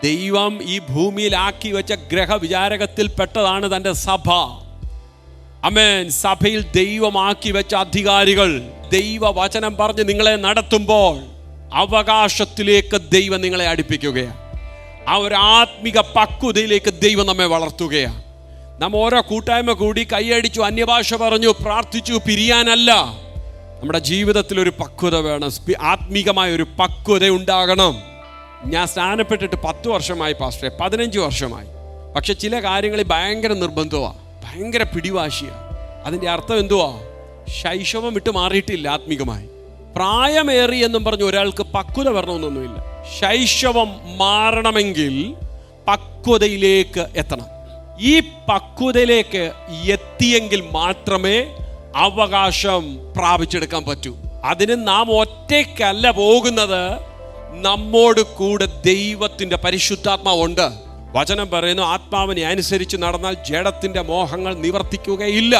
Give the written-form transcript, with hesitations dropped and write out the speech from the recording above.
ദൈവം ഈ ഭൂമിയിലാക്കി വെച്ച ഗ്രഹവിചാരകത്തിൽപ്പെട്ടതാണ് തൻ്റെ സഭ. ആമേൻ. സഭയിൽ ദൈവമാക്കി വെച്ച അധികാരികൾ ദൈവവചനം പറഞ്ഞ് നിങ്ങളെ നടത്തുമ്പോൾ അവകാശത്തിലേക്ക് ദൈവം നിങ്ങളെ അടുപ്പിക്കുകയാണ്. ആ ഒരു ആത്മിക പക്വതയിലേക്ക് ദൈവം നമ്മെ വളർത്തുകയാണ്. നാം ഓരോ കൂട്ടായ്മ കൂടി കൈയടിച്ചു, അന്യഭാഷ പറഞ്ഞു, പ്രാർത്ഥിച്ചു പിരിയാനല്ല. നമ്മുടെ ജീവിതത്തിൽ ഒരു പക്വത വേണം. ആത്മീകമായ ഒരു പക്വത ഉണ്ടാകണം. ഞാൻ സ്നാനപ്പെട്ടിട്ട് 10 വർഷമായി പാസ്റ്ററെ, 15 വർഷമായി. പക്ഷെ ചില കാര്യങ്ങളിൽ ഭയങ്കര നിർബന്ധമാണ്, ഭയങ്കര പിടിവാശിയാണ്. അതിൻ്റെ അർത്ഥം എന്തുവാ? ശൈശവം വിട്ട് മാറിയിട്ടില്ല ആത്മീകമായി. പ്രായമേറി എന്നും പറഞ്ഞ് ഒരാൾക്ക് പക്വത വരണമെന്നൊന്നുമില്ല. ശൈശവം മാറണമെങ്കിൽ പക്വതയിലേക്ക് എത്തണം. ഈ പക്വതയിലേക്ക് എത്തിയെങ്കിൽ മാത്രമേ അവകാശം പ്രാപിച്ചെടുക്കാൻ പറ്റൂ. അതിന് നാം ഒറ്റയ്ക്കല്ല പോകുന്നത്, നമ്മോട് കൂടെ ദൈവത്തിൻ്റെ പരിശുദ്ധാത്മാവുണ്ട്. വചനം പറയുന്നു, ആത്മാവിനെ അനുസരിച്ച് നടന്നാൽ ജഡത്തിൻ്റെ മോഹങ്ങൾ നിവർത്തിക്കുകയില്ല.